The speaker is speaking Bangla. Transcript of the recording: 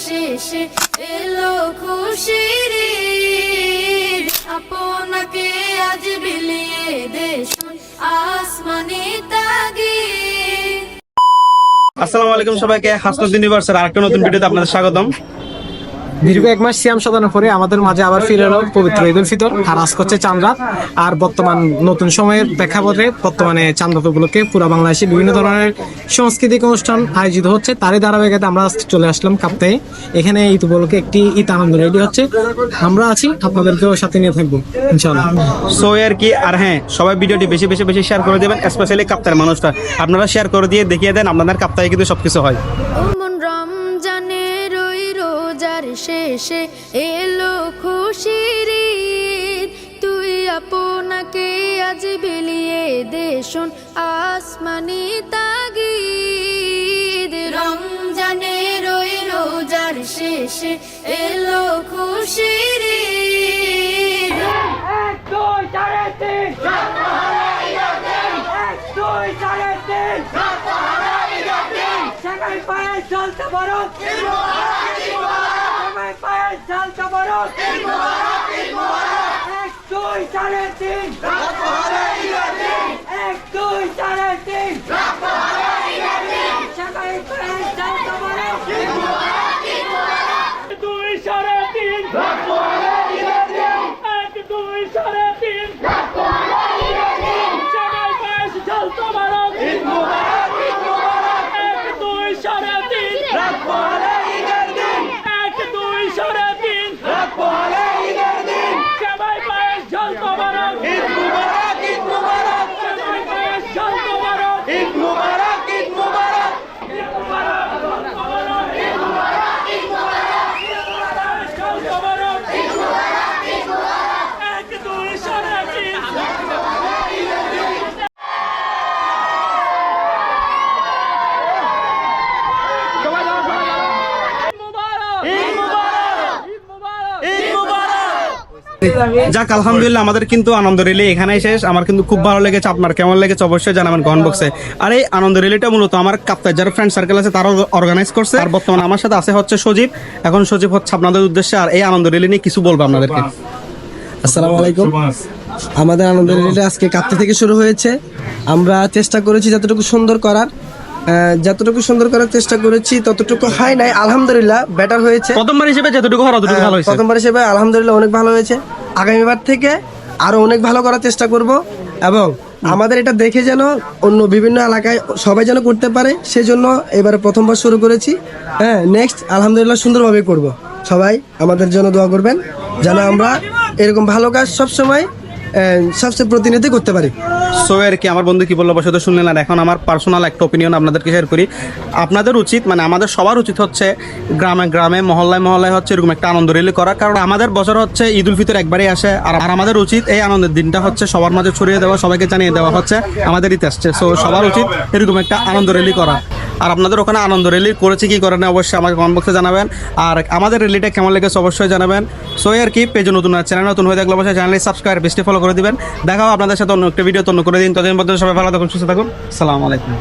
শেষে এলো খুশির ঈদ, আপনাকে আজ বিলিয়ে দেশ আসমানি তাগিদ। আসসালামু আলাইকুম সবাইকে, হাসনাত ইউনিভার্সের আরেকটা নতুন ভিডিওতে আপনাদের স্বাগতম। দীর্ঘ এক মাস সিয়াম সাধনা করে আমাদের মাঝে আবার ফিরে এলো পবিত্র ঈদ উল ফিতর। আর আজ করছে চাঁদ রাত। আর বর্তমান নতুন সময়ের প্রেক্ষাপটে বর্তমানে চাঁদ রাত উপলক্ষে পুরো বাংলাদেশে বিভিন্ন ধরনের সাংস্কৃতিক অনুষ্ঠান আয়োজিত হচ্ছে। তারই ধারাবাহিকতায় আমরা আজকে চলে আসলাম কাপ্তাই। এখানে ঈদ উপলক্ষে একটি ঈদ আনন্দ রেডি হচ্ছে, আমরা আছি, আপনাদেরকেও সাথে নিয়ে থাকবো ইনশাআল্লাহ। সো আর কি, আর হ্যাঁ, সবাই ভিডিওটি বেশি বেশি বেশি শেয়ার করে দেবেন, স্পেশালি কাপ্তার মানুষটা আপনারা শেয়ার করে দিয়ে দেখিয়ে দেন আপনাদের কাপ্তায় কিন্তু সবকিছু হয়। রমজানের ওই রোজার শেষে এলো খুশির ঈদ, তুই আপনাকে আজ বিলিয়ে দেশন আসমানি তাগিদ। রমজানের ওই রোজার শেষে এলো খুশির ঈদ। এক দুই সাড়ে তিন এক দুই সাড়ে তিন সবাই পায়ে চলতে পারো, সবাই পায়ে চলতে পারো। এক দুই সাড়ে তিন এক দুই সাড়ে তিন সবাই পায়ে চলতে পারো। দুই সাড়ে তিন এক দুই সাড়ে তিন সবাই পায়ে চলতে পারো। এক দুই সাড়ে তিন এক দুই সাড়ে তিন সবাই পায়ে চলতে পারো। সবাই পায়ে চলতে পারো। এক দুই সাড়ে তিন যাক, আলহামদুলিল্লাহ, আমাদের কিন্তু আনন্দ রেলি এখানে শেষ। আমার কিন্তু খুব ভালো লেগেছে, আপনার কেমন লেগেছে অবশ্যই জানাবেন কমেন্ট বক্সে। আর এই আনন্দ রেলিটা মূলত আমার কাপ্তাই যারা ফ্রেন্ড সার্কেল আছে তারা অর্গানাইজ করছে। আর বর্তমানে আমার সাথে আছে হচ্ছে সজীব। এখন সজীব হচ্ছে আপনাদের উদ্দেশ্যে আর এই আনন্দ রেলি নিয়ে কিছু বলবো আপনাদেরকে। আসসালামু আলাইকুম। আমাদের আনন্দ রেলিটা আজকে কাপ্তাই থেকে শুরু হয়েছে। আমরা চেষ্টা করেছি যতটুকু সুন্দর করার চেষ্টা করেছি, ততটুকু হয় নাই, আলহামদুলিল্লাহ বেটার হয়েছে। প্রথমবার হিসেবে যতটুকু হওয়ার ততটুকু ভালো হয়েছে। প্রথমবার হিসেবে আলহামদুলিল্লাহ অনেক ভালো হয়েছে। আগামীবার থেকে আরো অনেক ভালো করার চেষ্টা করব এবং আমাদের এটা দেখে যেন অন্য বিভিন্ন এলাকায় সবাই যেন করতে পারে, সেজন্য এবারে প্রথমবার শুরু করেছি। হ্যাঁ, নেক্সট আলহামদুলিল্লাহ সুন্দরভাবে করব। সবাই আমাদের জন্য দোয়া করবেন যেন আমরা এরকম ভালো কাজ সবসময় সবচেয়ে প্রতিনিধি করতে পারি। সো আর কি, আমার বন্ধু কি বললো অবশ্যই তো শুনলেন। আর এখন আমার পার্সোনাল একটা ওপিনিয়ন আপনাদেরকে শেয়ার করি। আপনাদের উচিত, মানে আমাদের সবার উচিত হচ্ছে গ্রামে গ্রামে মহল্লায় মহল্লায় হচ্ছে এরকম একটা আনন্দ রেলি করা। কারণ আমাদের বছর হচ্ছে ঈদ উল ফিতর একবারই আসে। আর আমাদের উচিত এই আনন্দের দিনটা হচ্ছে সবার মাঝে ছড়িয়ে দেওয়া, সবাইকে জানিয়ে দেওয়া হচ্ছে আমাদের ঈদ আসছে। সো সবার উচিত এরকম একটা আনন্দ রেলি করা। আর আপনাদের ওখানে আনন্দ রেলি করেছে কি করে না অবশ্যই আমাকে কমেন্ট বক্সে জানাবেন। আর আমাদের রেলিটা কেমন লেগেছে অবশ্যই জানাবেন। সো আর কি, পেজে নতুন চ্যানেল নতুন হয়ে থাকলে অবশ্যই চ্যানেলে সাবস্ক্রাইব বেশি ফলো করে দিবেন। দেখাও আপনাদের সাথে অন্য একটা ভিডিও তৈরি করে দিন। ততদিন পর্যন্ত সবাই ভালো থাকুন, সুস্থ থাকুন। আসসালামু আলাইকুম।